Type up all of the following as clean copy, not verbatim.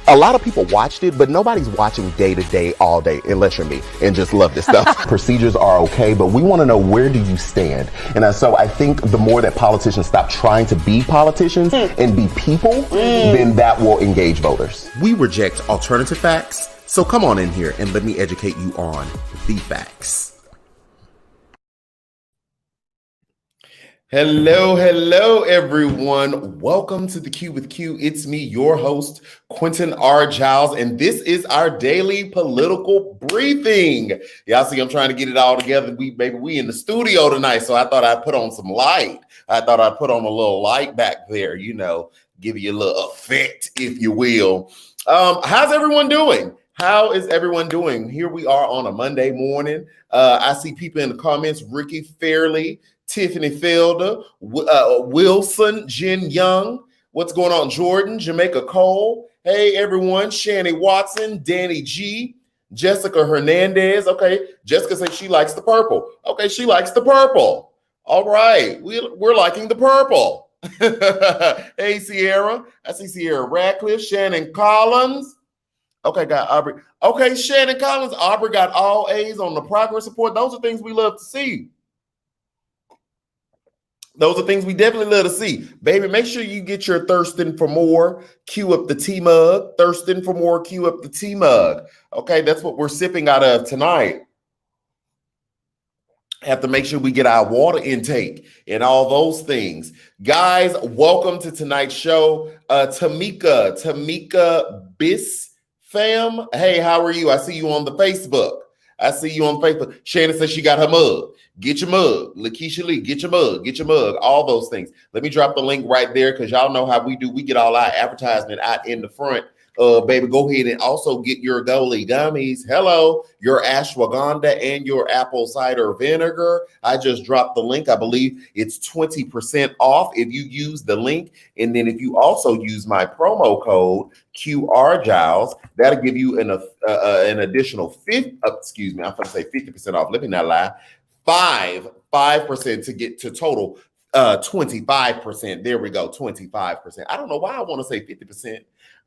A lot of people watched it, but nobody's watching day to day, all day, unless you're me and just love this stuff. Procedures are okay, but we want to know, where do you stand? And so I think the more that politicians stop trying to be politicians and be people, then that will engage voters. We reject alternative facts, so come on in here and let me educate you on the facts. Hello, everyone. Welcome to the Q with Q. It's me, your host, QuentinRJiles, and this is our daily political briefing. Y'all see, I'm trying to get it all together. We in the studio tonight, so I thought I'd put on some light. I thought I'd put on a little light back there, give you a little effect, if you will. How's everyone doing? How is everyone doing? Here we are on a Monday morning. I see people in the comments, Ricky Fairley, Tiffany Felder, Wilson, Jen Young. What's going on? Jordan, Jamaica Cole. Hey, everyone. Shani Watson, Danny G, Jessica Hernandez. Okay, Jessica says she likes the purple. Okay, she likes the purple. All right, we're liking the purple. Hey, Sierra. I see Sierra Radcliffe, Shannon Collins. Okay, got Aubrey. Okay, Shannon Collins. Aubrey got all A's on the progress report. Those are things we love to see. Those are things we definitely love to see. Baby, make sure you get your thirsting for more. Cue up the tea mug. Thirsting for more, cue up the tea mug. Okay, that's what we're sipping out of tonight. Have to make sure we get our water intake and all those things. Guys, welcome to tonight's show. Tamika Biss fam. Hey, how are you? I see you on the Facebook. Shannon says she got her mug. Get your mug. Lakeisha Lee, get your mug, all those things. Let me drop the link right there because y'all know how we do. We get all our advertisement out in the front. Baby, go ahead and also get your Goli gummies. Hello, your ashwagandha and your apple cider vinegar. I just dropped the link. I believe it's 20% off if you use the link. And then if you also use my promo code QRJiles, that'll give you an additional 50% off. Let me not lie. 5% to get to total 25%. There we go, 25%. I don't know why I want to say 50%.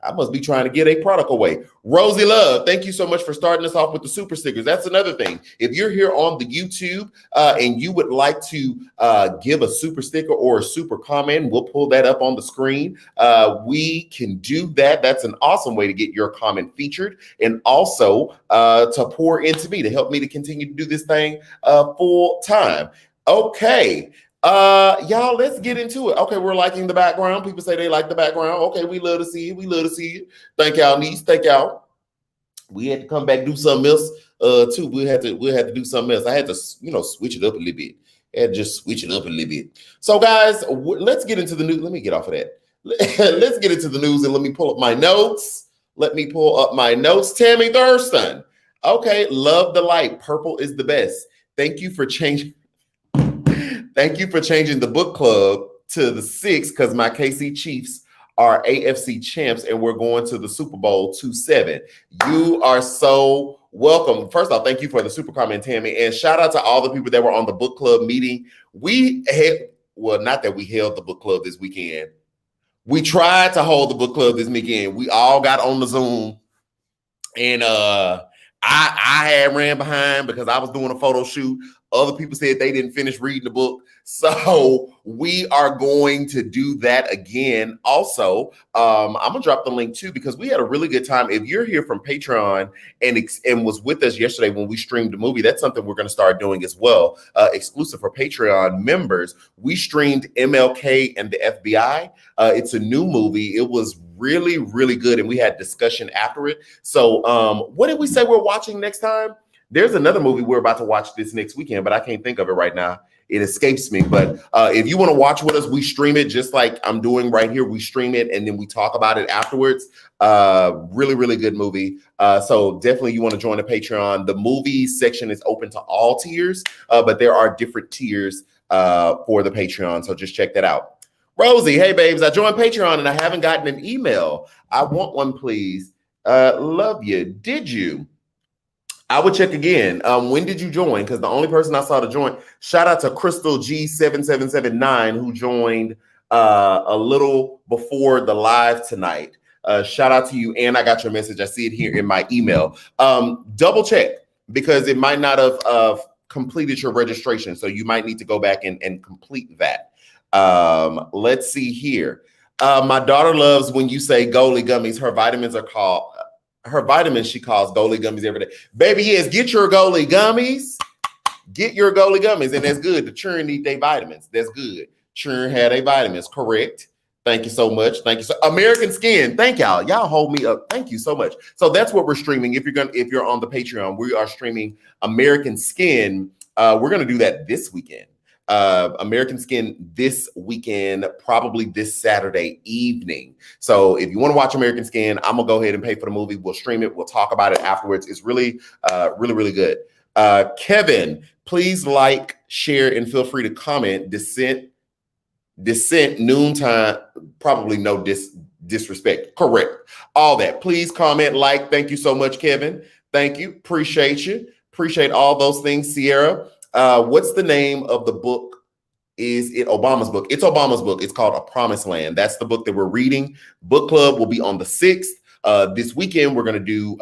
I must be trying to get a product away. Rosie Love, thank you so much for starting us off with the super stickers. That's another thing. If you're here on the YouTube and you would like to give a super sticker or a super comment, we'll pull that up on the screen. We can do that. That's an awesome way to get your comment featured and also to pour into me, to help me to continue to do this thing full time. Okay. Y'all, let's get into it. Okay, we're liking the background. People say they like the background. Okay, we love to see it. Thank y'all, niece. Thank y'all. We had to come back do something else too. We'll have to do something else. I had to switch it up a little bit. So guys, let's get into the news. Let me get off of that. Let's get into the news and let me pull up my notes. Tammy Thurston. Okay, love the light. Purple is the best. Thank you for changing the book club to the 6th because my KC Chiefs are AFC champs and we're going to the Super Bowl 27. You are so welcome. First off, thank you for the super comment, Tammy, and shout out to all the people that were on the book club meeting. Not that we held the book club this weekend. We tried to hold the book club this weekend. We all got on the Zoom and I had ran behind because I was doing a photo shoot. Other people said they didn't finish reading the book. So we are going to do that again. Also, I'm going to drop the link too, because we had a really good time. If you're here from Patreon and was with us yesterday when we streamed the movie, that's something we're going to start doing as well. Exclusive for Patreon members. We streamed MLK and the FBI. It's a new movie. It was really, really good. And we had discussion after it. So what did we say we're watching next time? There's another movie we're about to watch this next weekend, but I can't think of it right now. It escapes me. But if you want to watch with us, we stream it just like I'm doing right here. We stream it and then we talk about it afterwards. Really, really good movie. So definitely you want to join the Patreon. The movie section is open to all tiers, but there are different tiers for the Patreon. So just check that out. Rosie, hey babes, I joined Patreon and I haven't gotten an email. I want one, please. Love you. Did you? I would check again. When did you join? Because the only person I saw to join, shout out to Crystal G7779 who joined a little before the live tonight. Shout out to you. And I got your message. I see it here in my email. Double check because it might not have completed your registration. So you might need to go back and complete that. Let's see here. My daughter loves when you say Goalie gummies. Her vitamins she calls Goalie gummies every day. Baby, yes, get your Goalie gummies. Get your Goalie gummies. And that's good. The children need their vitamins. That's good. Children had their vitamins. Correct. Thank you so much. Thank you. So American Skin. Thank y'all. Y'all hold me up. Thank you so much. So that's what we're streaming. If you're on the Patreon, we are streaming American Skin. We're going to do that this weekend. American Skin this weekend, probably this Saturday evening. So if you want to watch American Skin, I'm gonna go ahead and pay for the movie. We'll stream it. We'll talk about it afterwards. It's really, really good. Kevin, please like, share, and feel free to comment. Dissent, noontime, probably no disrespect. Correct. All that. Please comment, like. Thank you so much, Kevin. Thank you. Appreciate you. Appreciate all those things, Sierra. What's the name of the book? Is it Obama's book? It's Obama's book. It's called A Promised Land. That's the book that we're reading. Book club will be on the 6th. This weekend, we're going to do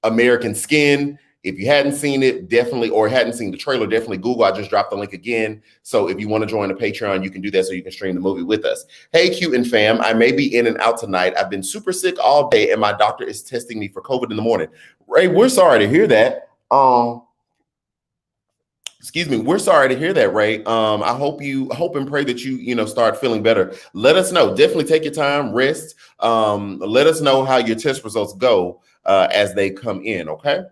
American Skin. If you hadn't seen it, definitely, or hadn't seen the trailer, definitely Google. I just dropped the link again. So if you want to join the Patreon, you can do that so you can stream the movie with us. Hey, Q and fam, I may be in and out tonight. I've been super sick all day and my doctor is testing me for COVID in the morning. Ray, we're sorry to hear that. Excuse me. We're sorry to hear that, Ray. I hope and pray that you start feeling better. Let us know. Definitely take your time, rest. Let us know how your test results go as they come in. Okay.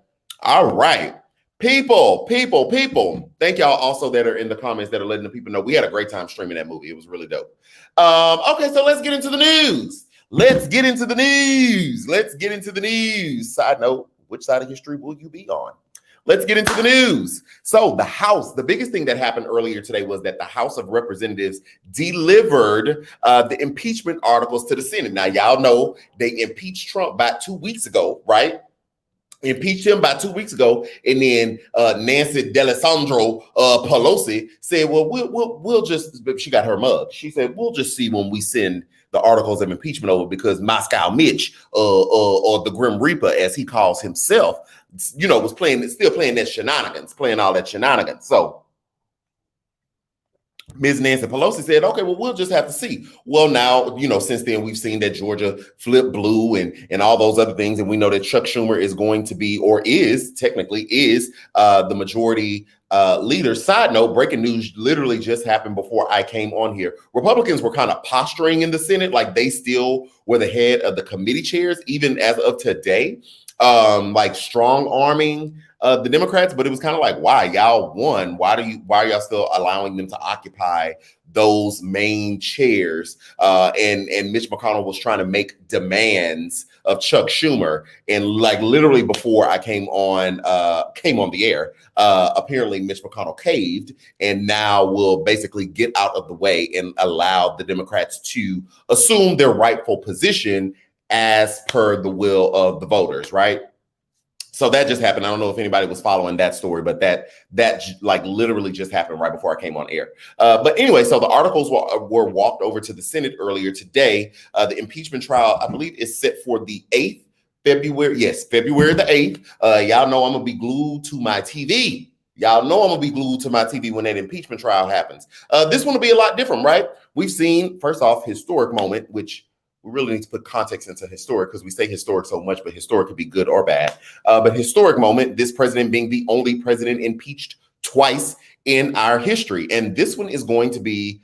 All right. People. Thank y'all also that are in the comments that are letting the people know we had a great time streaming that movie. It was really dope. Okay, so let's get into the news. Let's get into the news. Side note, which side of history will you be on? Let's get into the news. So the House, the biggest thing that happened earlier today was that the House of Representatives delivered the impeachment articles to the Senate. Now, y'all know they impeached Trump about 2 weeks ago, right? Impeached him about 2 weeks ago, and then Nancy D'Alessandro Pelosi said, "Well, we'll just." She got her mug. She said, "We'll just see when we send the articles of impeachment over because Moscow Mitch, or the Grim Reaper, as he calls himself, was still playing that shenanigans, playing all that shenanigans." So Ms. Nancy Pelosi said, "Okay, well, we'll just have to see." Well, now, since then we've seen that Georgia flipped blue and all those other things. And we know that Chuck Schumer is going to be, or is technically the majority leader. Side note, breaking news literally just happened before I came on here. Republicans were kind of posturing in the Senate like they still were the head of the committee chairs, even as of today, like strong arming the Democrats, but it was kind of like, why? Y'all won. Why are y'all still allowing them to occupy those main chairs? And Mitch McConnell was trying to make demands of Chuck Schumer. And like literally before I came on the air, apparently Mitch McConnell caved and now will basically get out of the way and allow the Democrats to assume their rightful position as per the will of the voters, right? So that just happened. I don't know if anybody was following that story, but that like literally just happened right before I came on air. But anyway, so the articles were walked over to the Senate earlier today. The impeachment trial, I believe, is set for the 8th February. Yes, February the 8th. Y'all know I'm gonna be glued to my TV. When that impeachment trial happens. This one will be a lot different, right? We've seen, first off, historic moment, which we really need to put context into historic because we say historic so much, but historic could be good or bad. But historic moment, this president being the only president impeached twice in our history. And this one is going to be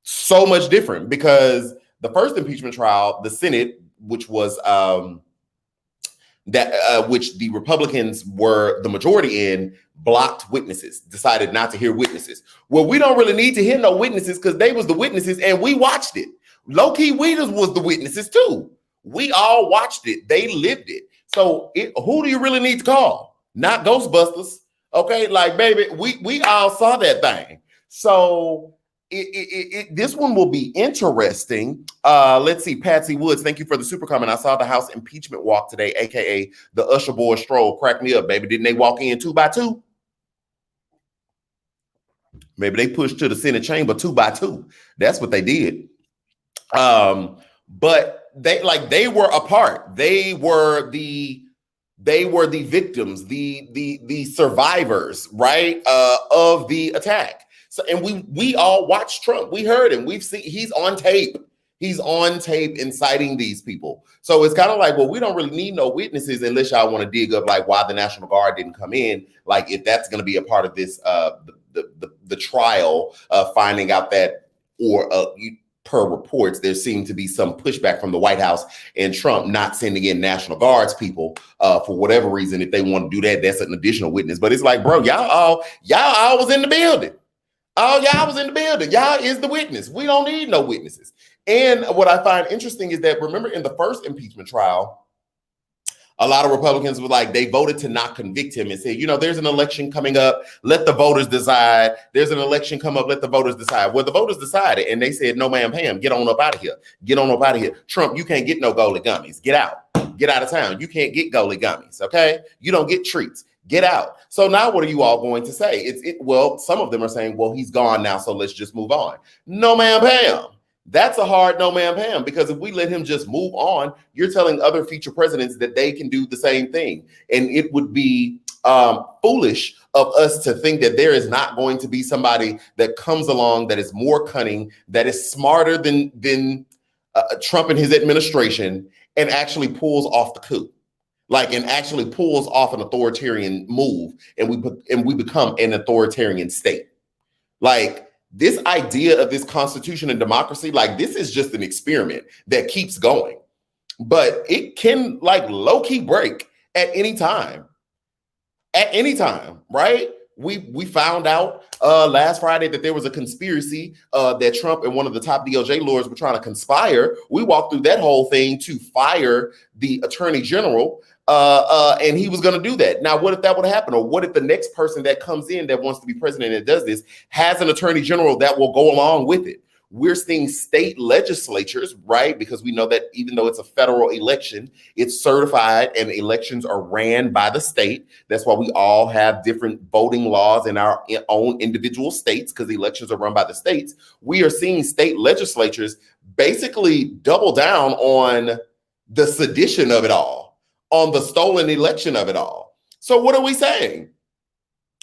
so much different because the first impeachment trial, the Senate, which was which the Republicans were the majority in, blocked witnesses, decided not to hear witnesses. Well, we don't really need to hear no witnesses because they was the witnesses and we watched it. Low-key, we was the witnesses too. We all watched it. They lived it. So who do you really need to call? Not Ghostbusters. Okay, like, baby, we all saw that thing. So this one will be interesting. Let's see. Patsy Woods, thank you for the super comment. I saw the House impeachment walk today, aka the Usher Boy stroll. Crack me up, baby. Didn't they walk in 2 by 2? Maybe they pushed to the Senate chamber 2 by 2. That's what they did. But they were a part. They were the victims, the survivors, right, of the attack. So, and we all watched Trump. We heard him. We've seen he's on tape. He's on tape inciting these people. So it's kind of like, well, we don't really need no witnesses unless y'all want to dig up like why the National Guard didn't come in. Like if that's going to be a part of this, the trial, finding out that, or per reports, there seemed to be some pushback from the White House and Trump not sending in National Guards people for whatever reason. If they want to do that, that's an additional witness. But it's like, bro, y'all all was in the building. Oh, y'all was in the building. Y'all is the witness. We don't need no witnesses. And what I find interesting is that, remember in the first impeachment trial, a lot of Republicans were like, they voted to not convict him and said, you know, there's an election coming up. Let the voters decide. There's an election come up. Let the voters decide. Well, the voters decided and they said, no, ma'am, Pam, get on up out of here. Get on up out of here. Trump, you can't get no Gully gummies. Get out. Get out of town. You can't get Gully gummies. Okay. You don't get treats. Get out. So now what are you all going to say? Well, some of them are saying, well, he's gone now, so let's just move on. No, ma'am, Pam. That's a hard no, ma'am, Pam, because if we let him just move on, you're telling other future presidents that they can do the same thing. And it would be foolish of us to think that there is not going to be somebody that comes along that is more cunning, that is smarter than Trump and his administration, and actually pulls off the coup. And actually pulls off an authoritarian move, and we become an authoritarian state. Like this idea of this constitution and democracy, like this is just an experiment that keeps going, but it can like low-key break at any time. At any time, right? We found out last Friday that there was a conspiracy that Trump and one of the top DOJ lawyers were trying to conspire. We walked through that whole thing to fire the attorney general. And he was going to do that. Now, what if that would happen? Or what if the next person that comes in that wants to be president and does this has an attorney general that will go along with it? We're seeing state legislatures, right? Because we know that even though it's a federal election, it's certified and elections are ran by the state. That's why we all have different voting laws in our own individual states, because the elections are run by the states. We are seeing state legislatures basically double down on the sedition of it all, on the stolen election of it all. So what are we saying?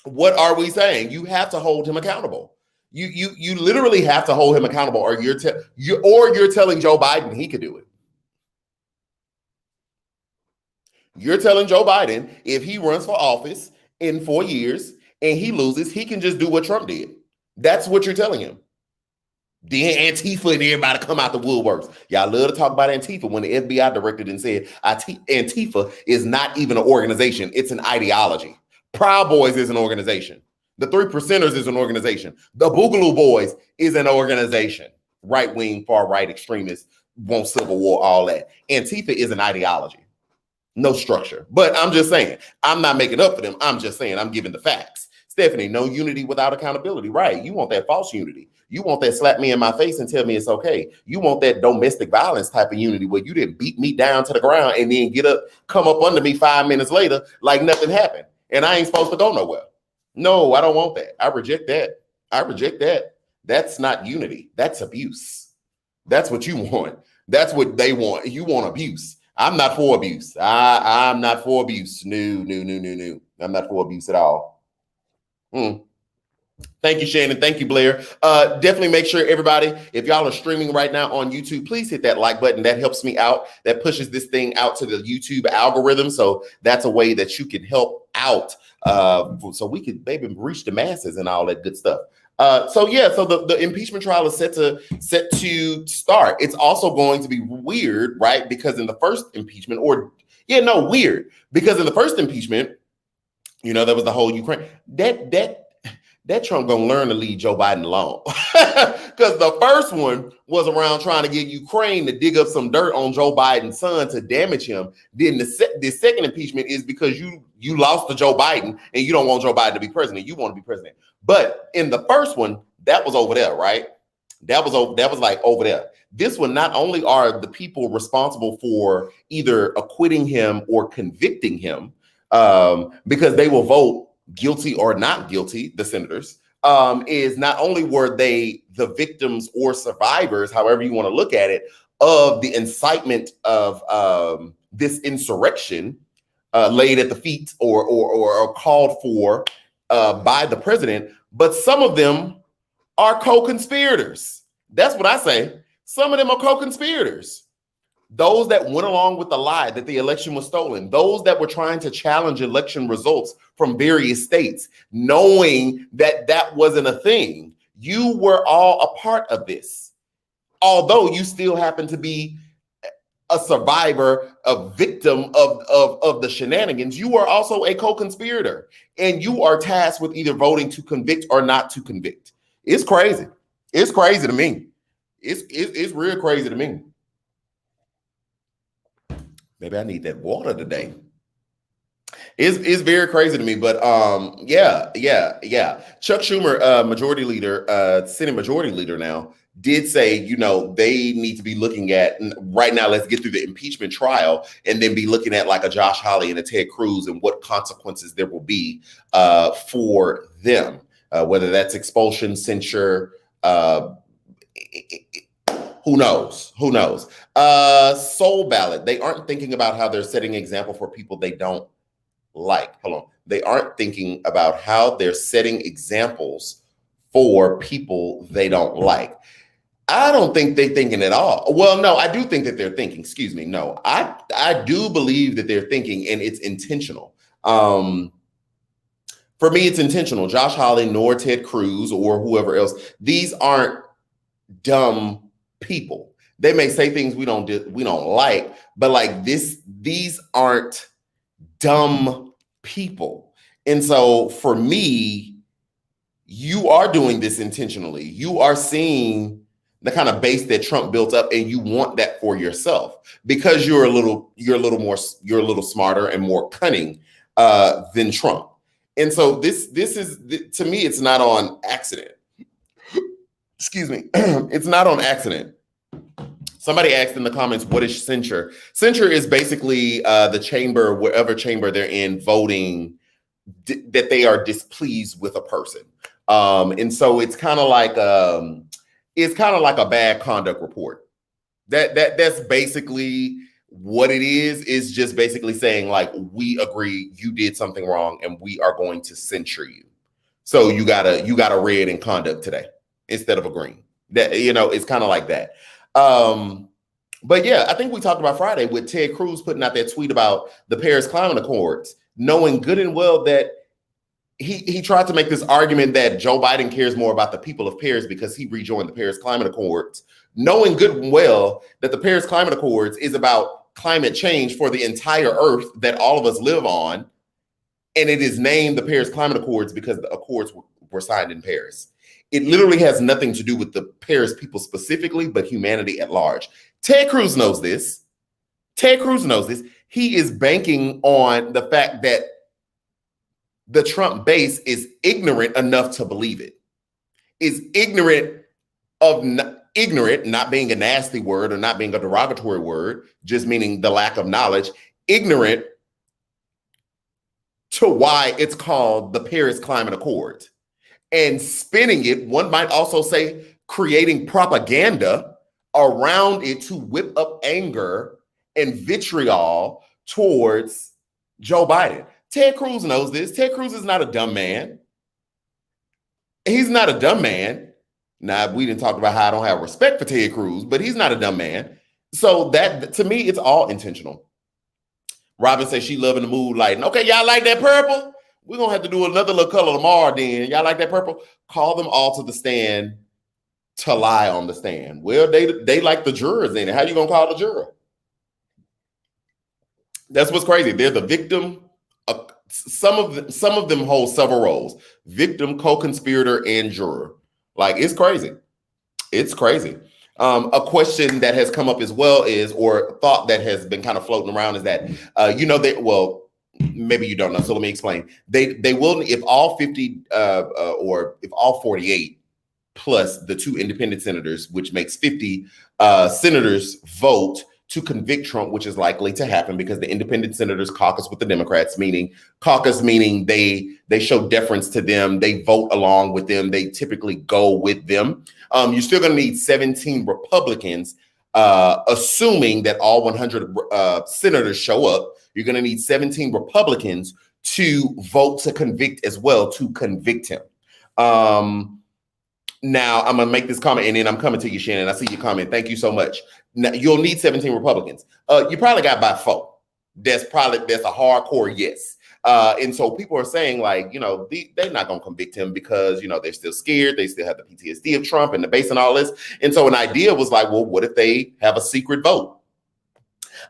What are we saying? You have to hold him accountable. You literally have to hold him accountable, or you're telling Joe Biden he could do it. You're telling Joe Biden if he runs for office in 4 years and he loses, he can just do what Trump did. That's what you're telling him. Then Antifa and everybody come out the woodworks. Y'all love to talk about Antifa when the FBI directed and said Antifa is not even an organization. It's an ideology. Proud Boys is an organization. The 3 Percenters is an organization. The Boogaloo Boys is an organization. Right-wing, far-right extremists, want civil war, all that. Antifa is an ideology. No structure. But I'm just saying, I'm not making up for them. I'm just saying, I'm giving the facts. Stephanie, no unity without accountability. Right. You want that false unity. You want that slap me in my face and tell me it's okay. You want that domestic violence type of unity where you didn't beat me down to the ground and then come up under me 5 minutes later like nothing happened. And I ain't supposed to go nowhere. No, I don't want that. I reject that. I reject that. That's not unity. That's abuse. That's what you want. That's what they want. You want abuse. I'm not for abuse. I'm not for abuse. No. I'm not for abuse at all. Thank you, Shannon. Thank you, Blair. Definitely make sure everybody, if y'all are streaming right now on YouTube, please hit that like button. That helps me out. That pushes this thing out to the YouTube algorithm. So that's a way that you can help out so we can maybe reach the masses and all that good stuff. So the impeachment trial is set to start. It's also going to be weird, right? Because in the first impeachment, weird. Because in the first impeachment, you know, there was the whole Ukraine. That Trump gonna learn to leave Joe Biden alone. Because the first one was around trying to get Ukraine to dig up some dirt on Joe Biden's son to damage him. Then the second impeachment is because you lost to Joe Biden and you don't want Joe Biden to be president. You want to be president. But in the first one, that was over there, right? That was like over there. This one, not only are the people responsible for either acquitting him or convicting him, because they will vote guilty or not guilty, the senators, is not only were they the victims or survivors, however you want to look at it, of the incitement of this insurrection laid at the feet or called for by the president, but some of them are co-conspirators. That's what I say. Some of them are co-conspirators. Those that went along with the lie that the election was stolen, those that were trying to challenge election results from various states, knowing that that wasn't a thing. You were all a part of this. Although you still happen to be a survivor, a victim of the shenanigans, you are also a co-conspirator. And you are tasked with either voting to convict or not to convict. It's crazy. It's crazy to me. It's real crazy to me. Maybe I need that water today. It's very crazy to me, but yeah. Chuck Schumer, majority leader, Senate majority leader now, did say, you know, they need to be looking at right now. Let's get through the impeachment trial and then be looking at like a Josh Hawley and a Ted Cruz and what consequences there will be for them, whether that's expulsion, censure. Who knows? Who knows? Soul ballot. They aren't thinking about how they're setting an example for people they don't like. Hold on. They aren't thinking about how they're setting examples for people they don't like. I don't think they're thinking at all. Well, no, I do think that they're thinking. Excuse me. No, I do believe that they're thinking, and it's intentional. For me, it's intentional. Josh Hawley nor Ted Cruz or whoever else. These aren't dumb people. They may say things we don't like, but like these aren't dumb people. And so for me, you are doing this intentionally. You are seeing the kind of base that Trump built up, and you want that for yourself because you're a little smarter and more cunning than Trump. And so this is, to me, it's not on accident. Excuse me. It's not on accident. Somebody asked in the comments, what is censure? Censure is basically the chamber, wherever chamber they're in, voting that they are displeased with a person. And so it's kind of like a bad conduct report. That's basically what it is just basically saying like, we agree you did something wrong and we are going to censure you. So you got a red in conduct today instead of a green. That, you know, it's kind of like that. But yeah, I think we talked about Friday with Ted Cruz putting out that tweet about the Paris Climate Accords, knowing good and well that he tried to make this argument that Joe Biden cares more about the people of Paris because he rejoined the Paris Climate Accords, knowing good and well that the Paris Climate Accords is about climate change for the entire earth that all of us live on. And it is named the Paris Climate Accords because the accords were signed in Paris. It literally has nothing to do with the Paris people specifically, but humanity at large. Ted Cruz knows this. Ted Cruz knows this. He is banking on the fact that the Trump base is ignorant enough to believe it. Is ignorant, not being a nasty word or not being a derogatory word, just meaning the lack of knowledge, ignorant to why it's called the Paris Climate Accord. And spinning it, one might also say creating propaganda around it to whip up anger and vitriol towards Joe Biden. Ted Cruz knows this. Ted Cruz is not a dumb man. He's not a dumb man. Now, we didn't talk about how I don't have respect for Ted Cruz, but he's not a dumb man. So that, to me, it's all intentional. Robin says she loving the mood lighting. Okay, y'all like that purple? We're going to have to do another little color tomorrow then. Y'all like that purple? Call them all to the stand to lie on the stand. Well, they like the jurors in it. How you going to call the juror? That's what's crazy. They're the victim. Some of them hold several roles: victim, co-conspirator, and juror. Like, it's crazy. It's crazy. A question that has come up as well is, or thought that has been kind of floating around is that, maybe you don't know, so let me explain. They will, if all 50 or if all 48 plus the 2 independent senators, which makes 50 senators, vote to convict Trump, which is likely to happen because the independent senators caucus with the Democrats, meaning they show deference to them, they vote along with them, they typically go with them. You're still going to need 17 Republicans. assuming that all 100 senators show up, you're going to need 17 Republicans to vote to convict as well, to convict him. Now, I'm going to make this comment, and then I'm coming to you, Shannon. I see your comment. Thank you so much. Now, you'll need 17 Republicans. You probably got by 4. That's a hardcore yes. And so people are saying, like, they're not going to convict him because, they're still scared. They still have the PTSD of Trump and the base and all this. And so an idea was like, well, what if they have a secret vote?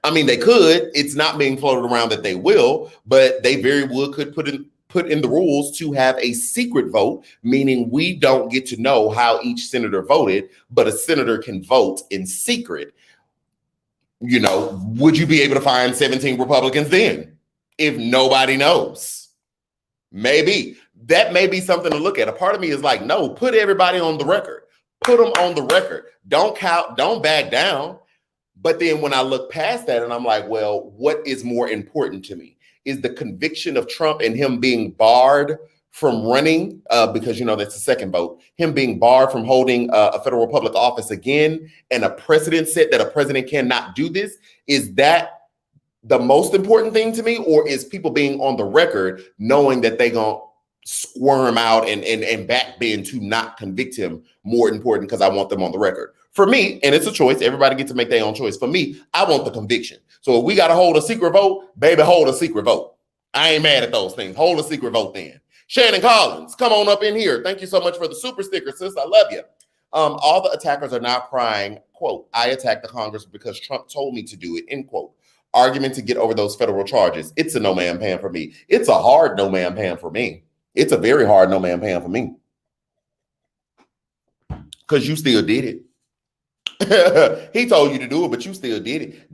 I mean, they could. It's not being floated around that they will, but they very well could put in the rules to have a secret vote, meaning we don't get to know how each senator voted, but a senator can vote in secret. Would you be able to find 17 Republicans then if nobody knows? Maybe. That may be something to look at. A part of me is like, no, put everybody on the record. Put them on the record. Don't back down. But then when I look past that and I'm like, well, what is more important to me? Is the conviction of Trump and him being barred from running, because, that's the second vote, him being barred from holding a federal public office again, and a precedent set that a president cannot do this? Is that the most important thing to me? Or is people being on the record knowing that they going to squirm out and backbend to not convict him more important, because I want them on the record? For me, and it's a choice, everybody gets to make their own choice. For me, I want the conviction. So if we got to hold a secret vote, baby, hold a secret vote. I ain't mad at those things. Hold a secret vote then. Shannon Collins, come on up in here. Thank you so much for the super sticker, sis. I love you. All the attackers are now crying, quote, I attacked the Congress because Trump told me to do it, end quote. Argument to get over those federal charges. It's a no man pan for me. It's a hard no man pan for me. It's a very hard no man pan for me. Because you still did it. He told you to do it, but you still did it.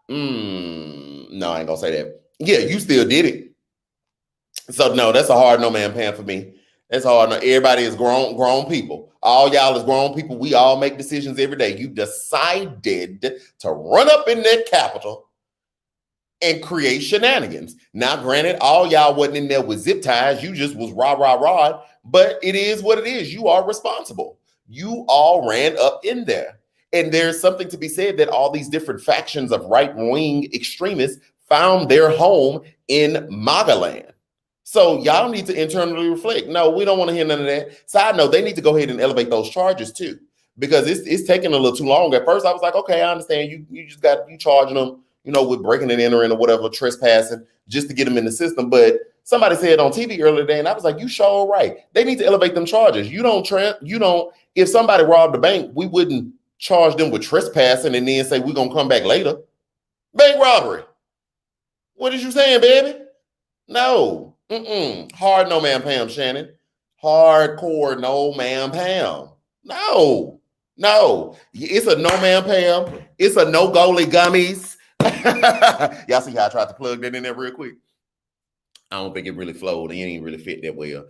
No, I ain't gonna say that. Yeah, you still did it. So no, that's a hard no man pan for me. That's hard. No, everybody is grown people. All y'all is grown people. We all make decisions every day. You decided to run up in that Capitol and create shenanigans. Now, granted, all y'all wasn't in there with zip ties. You just was rah. But it is what it is. You are responsible. You all ran up in there. And there's something to be said that all these different factions of right-wing extremists found their home in MAGA land. So y'all need to internally reflect. No, we don't want to hear none of that. Side note, they need to go ahead and elevate those charges too, because it's taking a little too long. At first, I was like, okay, I understand. You charging them, with breaking and entering or whatever, trespassing, just to get them in the system. But somebody said on TV earlier today, and I was like, you sure right. They need to elevate them charges. If somebody robbed the bank, we wouldn't charge them with trespassing and then say we're gonna come back later. Bank robbery. What is you saying, baby? No. Hard no ma'am Pam, Shannon. Hardcore no ma'am Pam. No. It's a no ma'am Pam. It's a no goalie gummies. Y'all see how I tried to plug that in there real quick? I don't think it really flowed. It ain't really fit that well.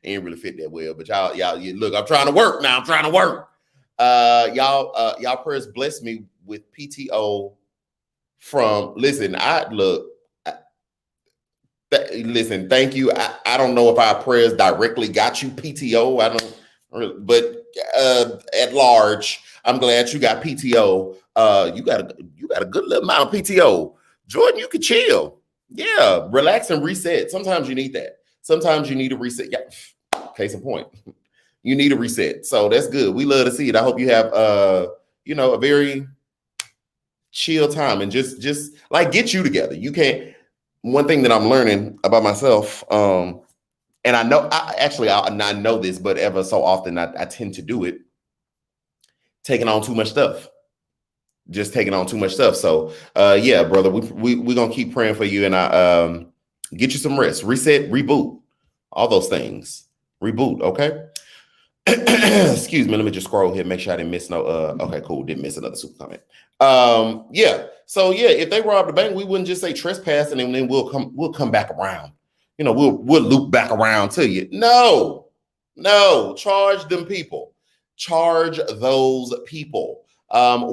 Ain't really fit that well. But y'all, look, I'm trying to work now. I'm trying to work. Y'all prayers bless me with PTO from, listen, listen, thank you. I don't know if our prayers directly got you PTO. I don't really, but at large, I'm glad you got PTO. You got a good little amount of PTO. Jordan, you can chill. Yeah, relax and reset. Sometimes you need that. Sometimes you need a reset. Yeah, case in point. You need a reset. So that's good. We love to see it. I hope you have a very chill time and just like get you together. You can't. One thing that I'm learning about myself, and I know I know this, but ever so often I tend to do it, taking on too much stuff. Just taking on too much stuff. So yeah, brother, we're gonna keep praying for you, and I get you some rest, reset, reboot, all those things. Reboot, okay? Excuse me, let me just scroll here, make sure I didn't miss no okay, cool, didn't miss another super comment. Yeah, so yeah, if they robbed the bank, we wouldn't just say trespassing and then we'll come back around. We'll loop back around to you. No, charge them people. Charge those people.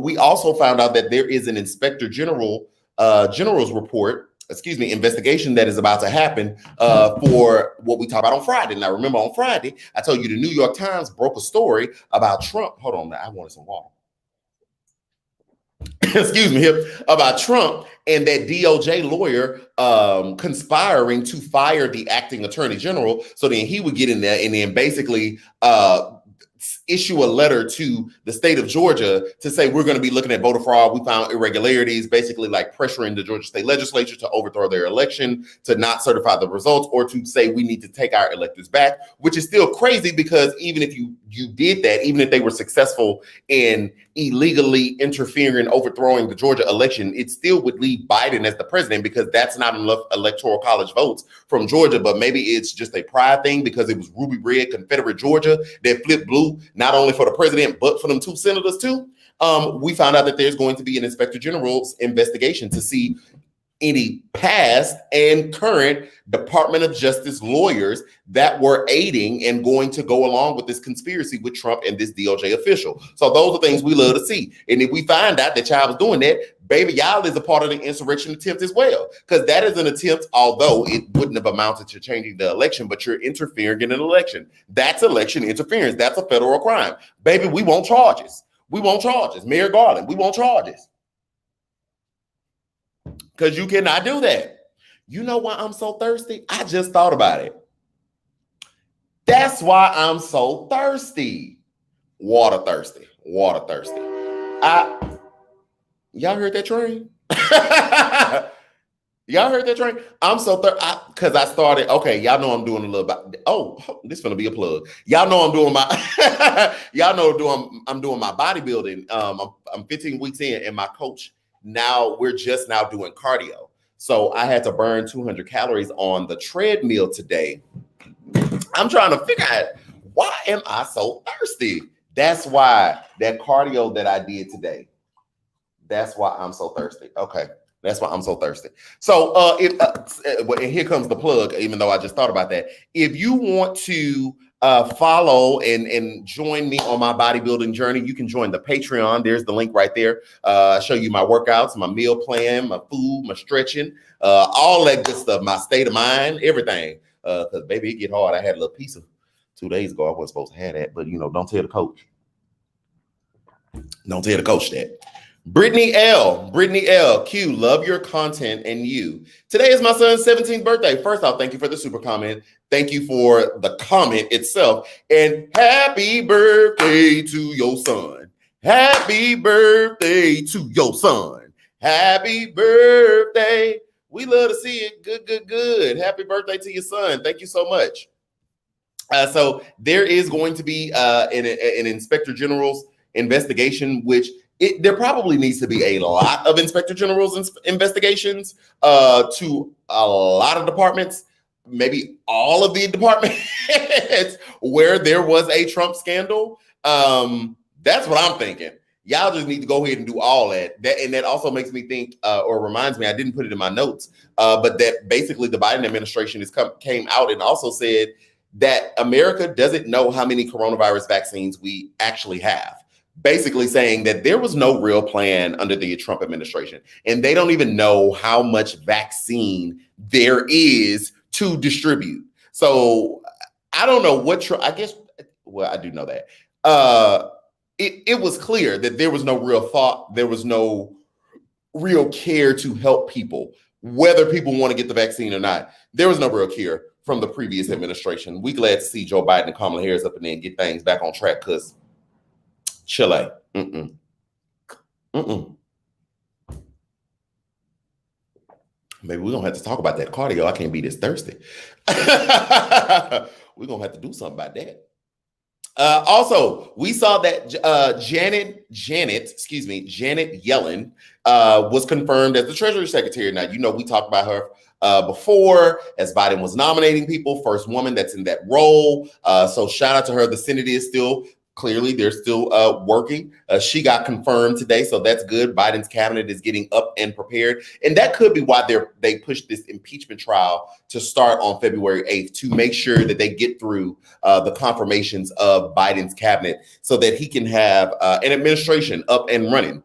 We also found out that there is an inspector general's report investigation that is about to happen for what we talked about on Friday. Now, remember on Friday, I told you the New York Times broke a story about Trump. Hold on, I wanted some water. About Trump and that DOJ lawyer conspiring to fire the acting attorney general. So then he would get in there and then basically issue a letter to the state of Georgia to say, we're going to be looking at voter fraud. We found irregularities, basically like pressuring the Georgia state legislature to overthrow their election, to not certify the results, or to say we need to take our electors back, which is still crazy because even if you did that, even if they were successful in illegally interfering and overthrowing the Georgia election, it still would leave Biden as the president because that's not enough electoral college votes from Georgia. But maybe it's just a pride thing because it was ruby red Confederate Georgia that flipped blue, not only for the president, but for them two senators too. We found out that there's going to be an inspector general's investigation to see any past and current Department of Justice lawyers that were aiding and going to go along with this conspiracy with Trump and this DOJ official. So those are things we love to see. And if we find out that y'all was doing that, baby, y'all is a part of the insurrection attempt as well. Because that is an attempt, although it wouldn't have amounted to changing the election, but you're interfering in an election. That's election interference. That's a federal crime. Baby, we want charges. We want charges. Mayor Garland, we want charges. Because you cannot do that. You know why I'm so thirsty? I just thought about it. That's why I'm so thirsty. Water thirsty. Water thirsty. Y'all heard that train? Y'all heard that train? I'm so thirsty because I started. Okay, y'all know I'm doing a little bit. Oh, this is gonna be a plug. Y'all know I'm doing my. Y'all know I'm doing my bodybuilding. I'm 15 weeks in, and my coach. Now we're just now doing cardio. So I had to burn 200 calories on the treadmill today. I'm trying to figure out why am I so thirsty? That's why that cardio that I did today. That's why I'm so thirsty. Okay. That's why I'm so thirsty. So and here comes the plug, even though I just thought about that. If you want to follow and join me on my bodybuilding journey, you can join the Patreon. There's the link right there. I show you my workouts, my meal plan, my food, my stretching, all that good stuff, my state of mind, everything. Because baby, it get hard. I had a little pizza 2 days ago. I wasn't supposed to have that, but don't tell the coach. Don't tell the coach that. Brittany L, Q, love your content and you. Today is my son's 17th birthday. First off, thank you for the super comment. Thank you for the comment itself. And happy birthday to your son. Happy birthday to your son. Happy birthday. We love to see it. Good. Happy birthday to your son. Thank you so much. So there is going to be an inspector general's investigation, which there probably needs to be a lot of inspector general's investigations to a lot of departments, maybe all of the departments where there was a Trump scandal. That's what I'm thinking. Y'all just need to go ahead and do all that. And that also makes me think, or reminds me, I didn't put it in my notes, but that basically the Biden administration came out and also said that America doesn't know how many coronavirus vaccines we actually have. Basically saying that there was no real plan under the Trump administration, and they don't even know how much vaccine there is to distribute. So I don't know what I guess. Well, I do know that it was clear that there was no real thought, there was no real care to help people, whether people want to get the vaccine or not. There was no real care from the previous administration. We glad to see Joe Biden and Kamala Harris up in there and get things back on track because. Chile. Maybe we're going to have to talk about that cardio. I can't be this thirsty. We're going to have to do something about that. Also, we saw that Janet Yellen was confirmed as the Treasury Secretary. Now, we talked about her before as Biden was nominating people, first woman that's in that role. So shout out to her. The Senate is still clearly, they're still working. She got confirmed today, so that's good. Biden's cabinet is getting up and prepared. And that could be why they pushed this impeachment trial to start on February 8th, to make sure that they get through the confirmations of Biden's cabinet so that he can have an administration up and running.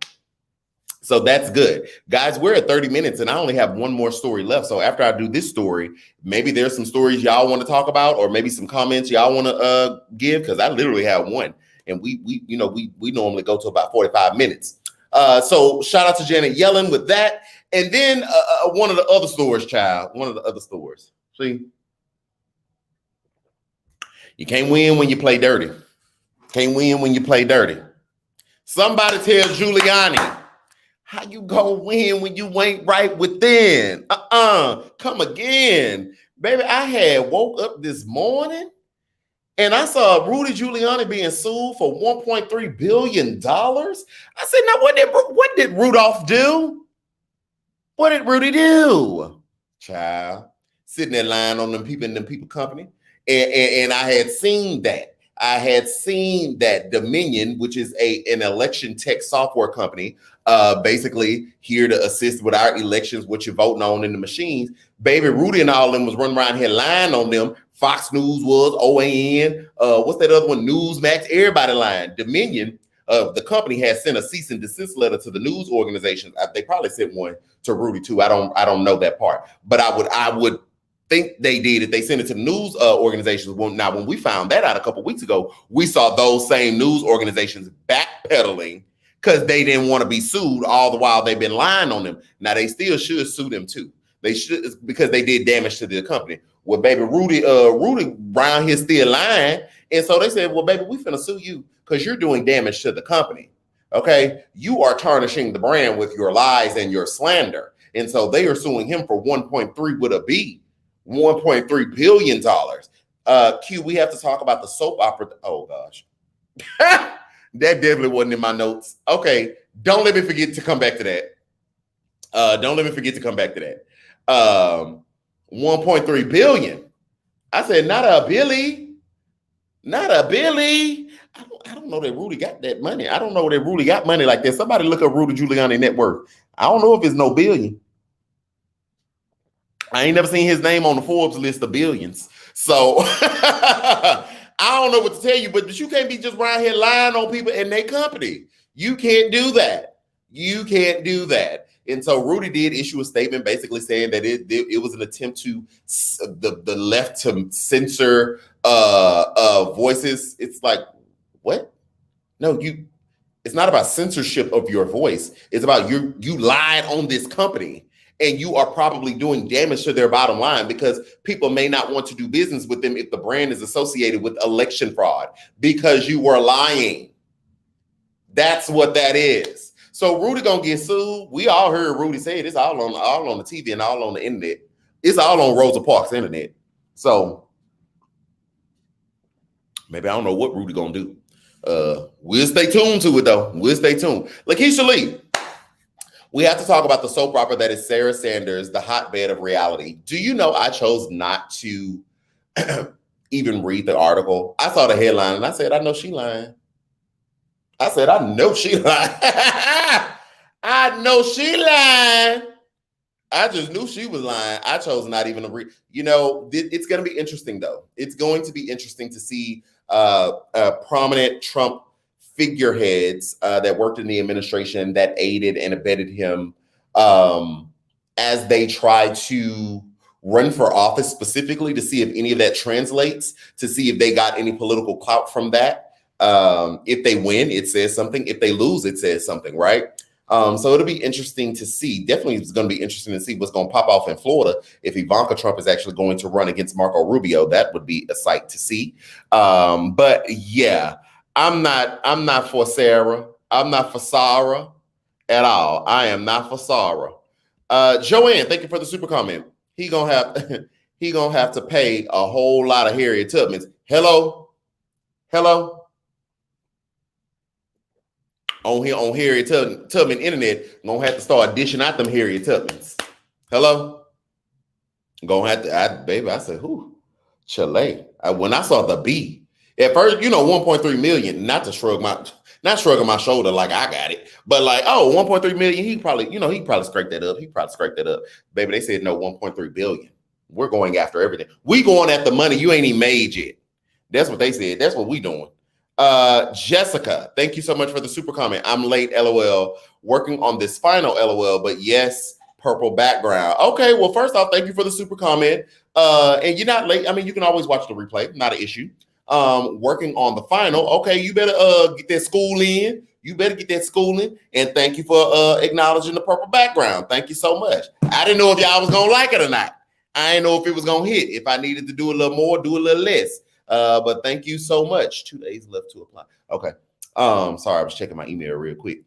So that's good. Guys, we're at 30 minutes and I only have one more story left. So after I do this story, maybe there's some stories y'all want to talk about or maybe some comments y'all want to give, because I literally have one. And we normally go to about 45 minutes. So shout out to Janet Yellen with that. And then one of the other stores, child, one of the other stores. See, you can't win when you play dirty. Can't win when you play dirty. Somebody tell Giuliani, how you gonna win when you ain't right within? Come again. Baby, I had woke up this morning and I saw Rudy Giuliani being sued for $1.3 billion. I said, now what did Rudolph do? What did Rudy do? Child, sitting there lying on them people in them people company. And I had seen that. I had seen that Dominion, which is an election tech software company, basically here to assist with our elections, what you're voting on in the machines. Baby, Rudy and all of them was running around here lying on them. Fox News was, OAN, what's that other one? Newsmax, everybody lying. Dominion, the company has sent a cease and desist letter to the news organizations. They probably sent one to Rudy too. I don't know that part, but I would think they did it. They sent it to the news organizations. Well, now, when we found that out a couple weeks ago, we saw those same news organizations backpedaling because they didn't want to be sued all the while they've been lying on them. Now, they still should sue them too. They should, because they did damage to the company. Well, baby, Rudy around here still lying. And so they said, well, baby, we finna sue you because you're doing damage to the company. Okay. You are tarnishing the brand with your lies and your slander. And so they are suing him for 1.3 with a B. $1.3 billion. Q, we have to talk about the soap opera. Oh gosh. That definitely wasn't in my notes. Okay. Don't let me forget to come back to that. 1.3 billion. I said, not a Billy. I don't know that Rudy got that money. I don't know that Rudy got money like that. Somebody look up Rudy Giuliani net worth. I don't know if it's no billion. I ain't never seen his name on the Forbes list of billions. So I don't know what to tell you, but you can't be just around here lying on people in their company. You can't do that. And so Rudy did issue a statement basically saying that it was an attempt to the left to censor voices. It's like, what? No, it's not about censorship of your voice. It's about you lied on this company. And you are probably doing damage to their bottom line because people may not want to do business with them if the brand is associated with election fraud because you were lying. That's what that is. So Rudy gonna get sued. We all heard Rudy say it. It's all on the TV and all on the internet. It's all on Rosa Parks' internet. So maybe I don't know what Rudy gonna do. We'll stay tuned to it though. We'll stay tuned. Lakeisha Lee. We have to talk about the soap opera that is Sarah Sanders, the hotbed of reality. Do you know I chose not to even read the article? I saw the headline and I said, I know she lying. I know she lying. I just knew she was lying. I chose not even to read. You know, it's going to be interesting though. It's going to be interesting to see prominent Trump figureheads that worked in the administration that aided and abetted him as they try to run for office specifically to see if any of that translates, to see if they got any political clout from that. If they win, it says something. If they lose, it says something, right? So it'll be interesting to see. Definitely it's going to be interesting to see what's going to pop off in Florida if Ivanka Trump is actually going to run against Marco Rubio. That would be a sight to see. But yeah, I'm not for Sarah. I'm not for Sarah at all. I am not for Sarah. Joanne, thank you for the super comment. He gonna have to pay a whole lot of Harriet Tubmans. Hello. On Harriet Tubman internet, gonna have to start dishing out them Harriet Tubmans. Hello. Gonna have to, baby. I said, who? Chile. When I saw the B. At first, 1.3 million, not shrugging my shoulder like I got it, but like, 1.3 million, he probably scraped that up. Baby, they said no, 1.3 billion. We're going after everything. We going after money you ain't even made yet. That's what they said. That's what we doing. Jessica, thank you so much for the super comment. I'm late, LOL. Working on this final, LOL. But yes, purple background. Okay, well, first off, thank you for the super comment. And you're not late. I mean, you can always watch the replay. Not an issue. Working on the final. Okay, you better get that school in. You better get that schooling. And thank you for acknowledging the purple background. Thank you so much. I didn't know if y'all was gonna like it or not. I didn't know if it was gonna hit. If I needed to do a little more, do a little less. But thank you so much. 2 days left to apply. Okay. Sorry, I was checking my email real quick.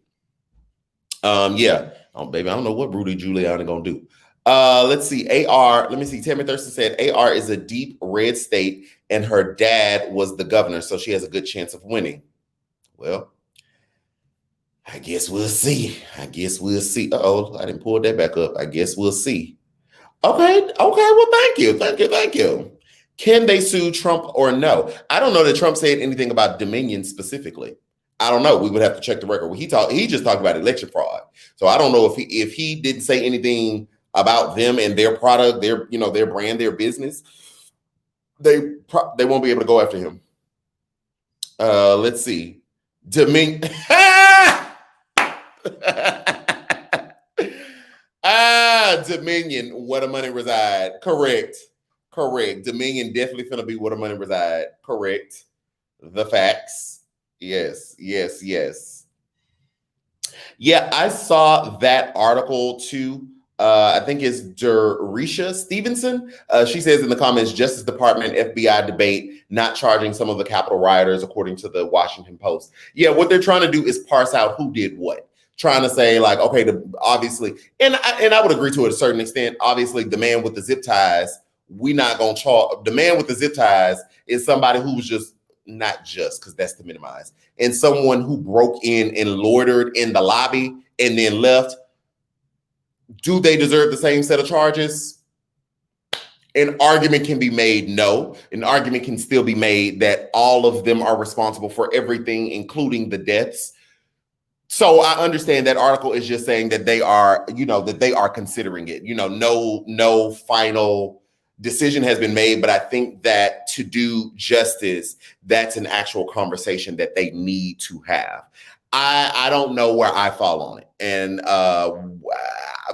Yeah. Baby, I don't know what Rudy Giuliani gonna do. Let's see. AR, let me see. Tammy Thurston said AR is a deep red state and her dad was the governor, so she has a good chance of winning. Well, I guess we'll see. I guess we'll see. Uh-oh, I didn't pull that back up. I guess we'll see. Okay. Well, thank you. Can they sue Trump or no? I don't know that Trump said anything about Dominion specifically. I don't know. We would have to check the record. He just talked about election fraud. So I don't know if he didn't say anything about them and their product, their brand, their business. They won't be able to go after him. Let's see. Dominion. Dominion, where the money reside. Correct. Dominion definitely finna be where the money reside. Correct. The facts. Yes. Yeah, I saw that article too. I think it's Derisha Stevenson. She says in the comments, Justice Department, FBI debate, not charging some of the Capitol rioters, according to the Washington Post. Yeah, what they're trying to do is parse out who did what. Trying to say like, okay, obviously, and I would agree to a certain extent. Obviously, the man with the zip ties, we not gonna charge. The man with the zip ties is somebody who's just not just because that's to minimize, and someone who broke in and loitered in the lobby and then left. Do they deserve the same set of charges? An argument can be made, no. An argument can still be made that all of them are responsible for everything, including the deaths. So I understand that article is just saying that they are, that they are considering it. No final decision has been made, but I think that to do justice, that's an actual conversation that they need to have. I don't know where I fall on it, and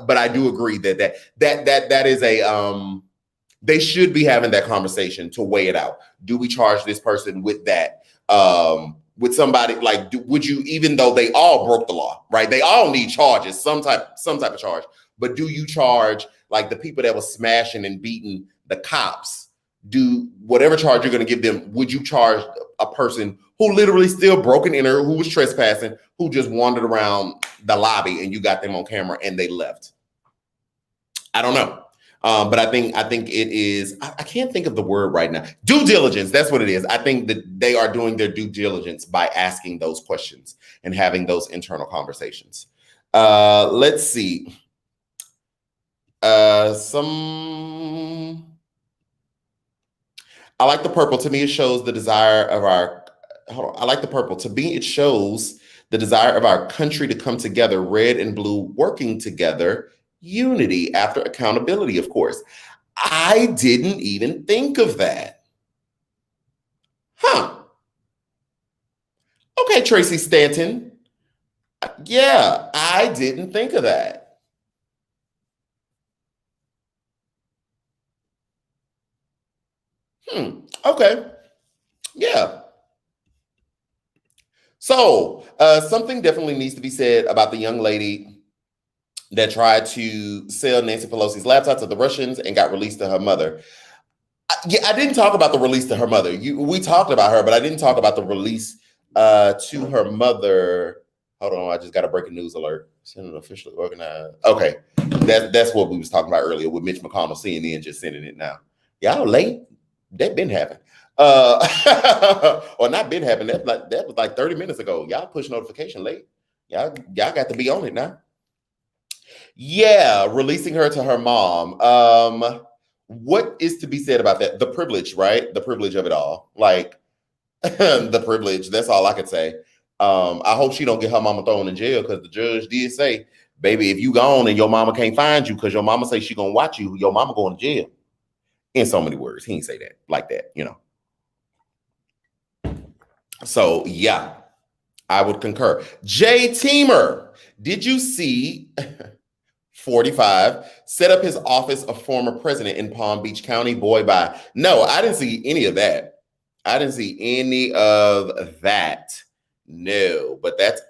but I do agree that is a they should be having that conversation to weigh it out. Do we charge this person with that? With somebody like, would you, even though they all broke the law, right? They all need charges, some type of charge. But do you charge like the people that were smashing and beating the cops? Do whatever charge you're going to give them, would you charge a person who literally still broke an enter, who was trespassing, who just wandered around the lobby and you got them on camera and they left? I don't know. But I think it is, I can't think of the word right now. Due diligence, that's what it is. I think that they are doing their due diligence by asking those questions and having those internal conversations. Let's see. I like the purple. To me, it shows the desire of our, I like the purple. To me, it shows the desire of our country to come together, red and blue, working together. Unity after accountability, of course. I didn't even think of that. Huh. Okay, Tracy Stanton. Yeah, I didn't think of that. Okay. Yeah. So something definitely needs to be said about the young lady that tried to sell Nancy Pelosi's laptop to the Russians and got released to her mother. I didn't talk about the release to her mother. We talked about her, but I didn't talk about the release to her mother. Hold on, I just got a breaking news alert. Sending officially organized. Okay, that's what we was talking about earlier with Mitch McConnell, CNN just sending it now. Y'all late? That been happening. Or not been happening. That was like 30 minutes ago. Y'all push notification late. Y'all got to be on it now. Yeah, releasing her to her mom. What is to be said about that? The privilege, right? The privilege of it all. Like the privilege. That's all I could say. I hope she don't get her mama thrown in jail because the judge did say, baby, if you gone and your mama can't find you because your mama say she gonna watch you, your mama going to jail. In so many words. He didn't say that like that, So yeah, I would concur. Jay Teamer, did you see 45 set up his office of former president in Palm Beach County? Boy, bye. No, I didn't see any of that. I didn't see any of that. No, but that's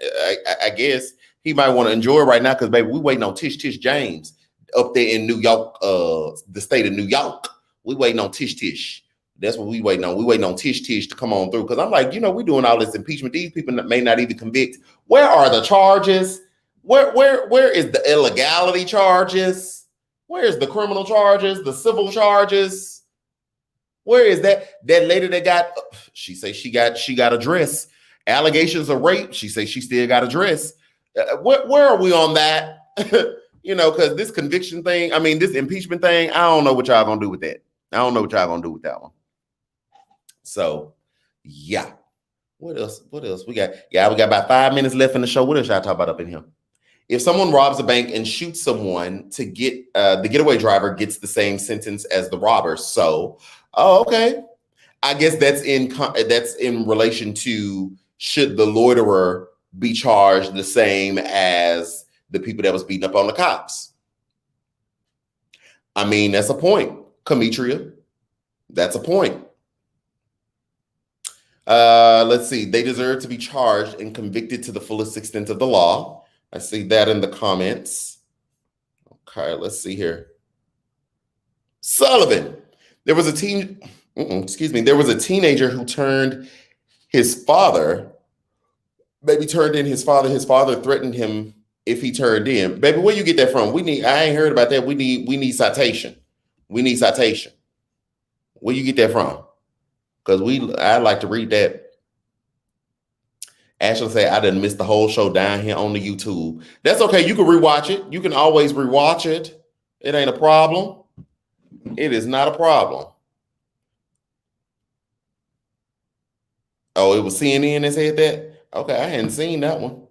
I guess he might want to enjoy it right now because baby, we waiting on Tish James up there in New York, the state of New York. We waiting on Tish. That's what we waiting on. We waiting on Tish to come on through because I'm like, we doing all this impeachment. These people may not even convict. Where are the charges? Where is the illegality charges? Where is the criminal charges? The civil charges? Where is that lady that got? She say she got a dress. Allegations of rape. She say she still got a dress. Where are we on that? Because this conviction thing. I mean, this impeachment thing. I don't know what y'all gonna do with that. I don't know what y'all gonna do with that one. So, yeah. What else we got? Yeah, we got about 5 minutes left in the show. What else y'all talk about up in here? If someone robs a bank and shoots someone to get the getaway driver gets the same sentence as the robber. So, okay. I guess that's in relation to should the loiterer be charged the same as the people that was beating up on the cops? I mean, that's a point, Demetria. That's a point. Let's see. They deserve to be charged and convicted to the fullest extent of the law. I see that in the comments. Okay, let's see here. Sullivan. There was a teenager who turned his father. Baby turned in his father. His father threatened him if he turned in. Baby, where you get that from? I ain't heard about that. We need citation. We need citation. Where you get that from? Because I'd like to read that. Ashley say, I didn't miss the whole show down here on the YouTube. That's okay. You can rewatch it. You can always rewatch it. It ain't a problem. It is not a problem. Oh, it was CNN that said that? Okay, I hadn't seen that one.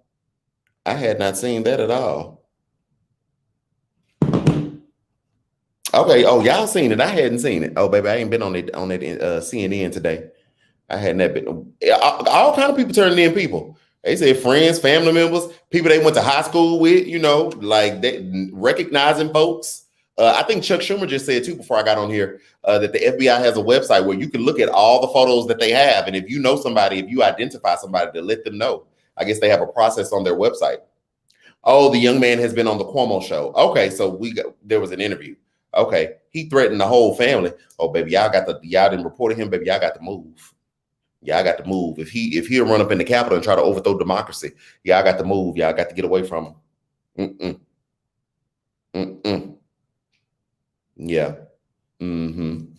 I had not seen that at all. Okay, oh, y'all seen it. I hadn't seen it. Oh, baby, I ain't been on that CNN today. I hadn't been. All kind of people turning in people. They said friends, family members, people they went to high school with, like they recognizing folks. I think Chuck Schumer just said too before I got on here that the FBI has a website where you can look at all the photos that they have. And if you know somebody, if you identify somebody, to let them know. I guess they have a process on their website. Oh, the young man has been on the Cuomo show. Okay, so there was an interview. Okay, he threatened the whole family. Oh, baby, y'all didn't report him, baby. Y'all got to move. Y'all got to move. If he'll run up in the Capitol and try to overthrow democracy, y'all got to move. Y'all got to get away from him. Yeah.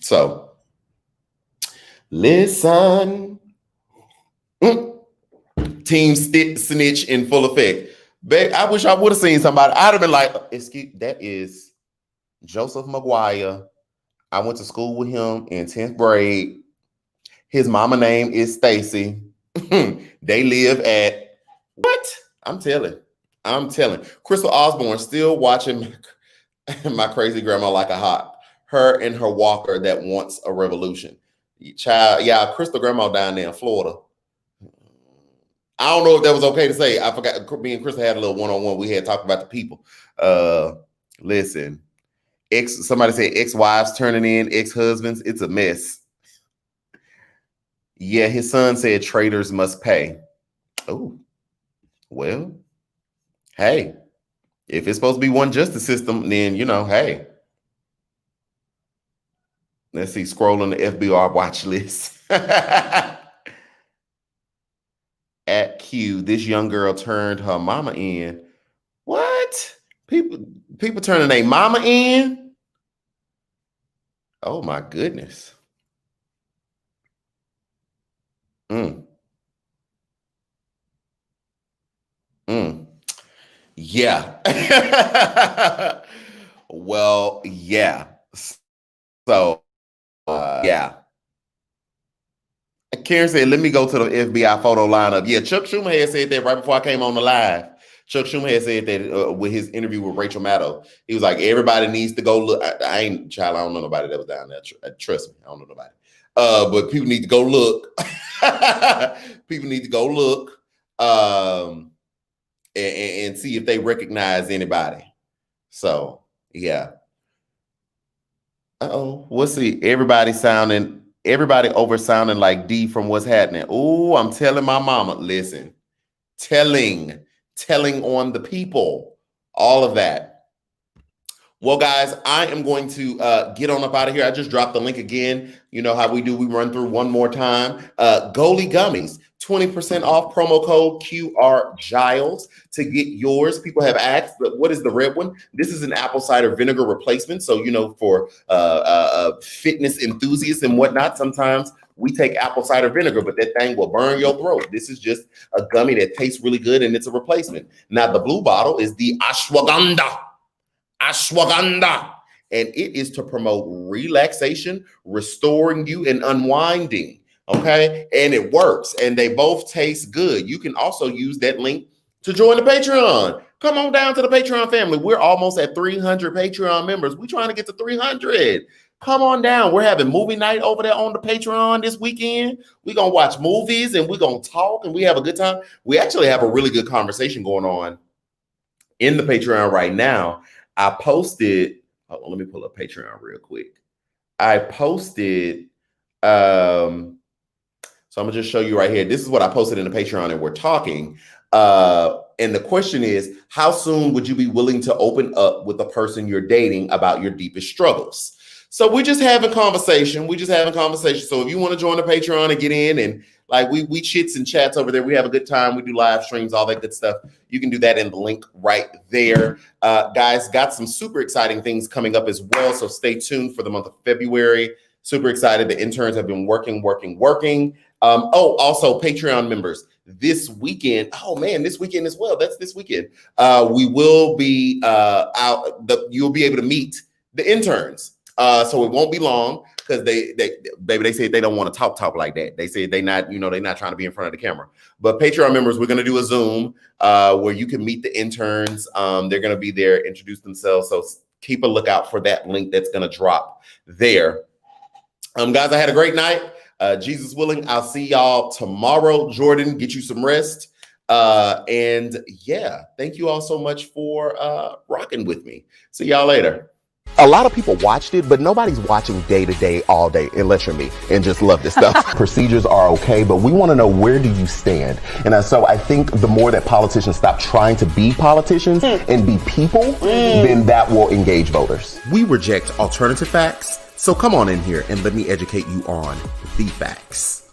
So, listen. Team snitch in full effect. Babe, I wish I would have seen somebody. I'd have been like, excuse, that is Joseph McGuire. I went to school with him in 10th grade. His mama name is Stacy. They live at what? I'm telling. Crystal Osborne still watching my crazy grandma like a hawk. Her and her walker that wants a revolution. Child, yeah, Crystal grandma down there in Florida. I don't know if that was okay to say. I forgot. Me and Crystal had a little one-on-one. We had talked about the people. Listen, somebody said ex-wives turning in ex-husbands. It's a mess. Yeah, his son said traitors must pay. Oh, well, hey, if it's supposed to be one justice system, then, hey. Let's see, scrolling the FBI watch list. At Q, this young girl turned her mama in. What? People turning their mama in? Oh, my goodness. Yeah. Well, yeah. So, yeah. Karen said, let me go to the FBI photo lineup. Yeah, Chuck Schumer had said that right before I came on the live. Chuck Schumer had said that with his interview with Rachel Maddow. He was like, everybody needs to go look. I don't know nobody that was down there. Trust me, I don't know nobody. But people need to go look. People need to go look and see if they recognize anybody. So, yeah. We'll see. Everybody over sounding like D from What's Happening. Oh, I'm telling my mama, listen, telling on the people, all of that. Well, guys, I am going to get on up out of here. I just dropped the link again. You know how we do. We run through one more time. Goalie Gummies, 20% off, promo code QRJiles to get yours. People have asked, but what is the red one? This is an apple cider vinegar replacement. So, you know, for fitness enthusiasts and whatnot, sometimes we take apple cider vinegar, but that thing will burn your throat. This is just a gummy that tastes really good, and it's a replacement. Now, the blue bottle is the ashwagandha, and it is to promote relaxation, restoring you, and unwinding. Okay, and it works, and they both taste good. You can also use that link to join the Patreon. Come on down to the Patreon family. We're almost at 300 Patreon members. We're trying to get to 300. Come on down. We're having movie night over there on the Patreon this weekend. We're going to watch movies, and we're going to talk, and we have a good time. We actually have a really good conversation going on in the Patreon right now. I posted, hold on, let me pull up Patreon real quick. I posted, so I'm gonna just show you right here. This is what I posted in the Patreon, and we're talking. And the question is, how soon would you be willing to open up with the person you're dating about your deepest struggles? So we're just having conversation. So if you want to join the Patreon and get in, and like we chits and chats over there, we have a good time. We do live streams, all that good stuff. You can do that in the link right there. Guys, got some super exciting things coming up as well. So stay tuned for the month of February. Super excited. The interns have been working. Also Patreon members this weekend. Oh man, this weekend as well. That's this weekend. We will be out. You'll be able to meet the interns. So it won't be long, because they said they don't want to talk like that. They said they're not trying to be in front of the camera. But Patreon members, we're going to do a Zoom where you can meet the interns. They're going to be there, introduce themselves. So keep a lookout for that link that's going to drop there. Guys, I had a great night. Jesus willing, I'll see y'all tomorrow. Jordan, get you some rest. And yeah, thank you all so much for rocking with me. See y'all later. A lot of people watched it, but nobody's watching day to day, all day, unless you're me and just love this stuff. Procedures are okay, but we want to know, where do you stand? And so I think the more that politicians stop trying to be politicians and be people, then that will engage voters. We reject alternative facts, so come on in here and let me educate you on the facts.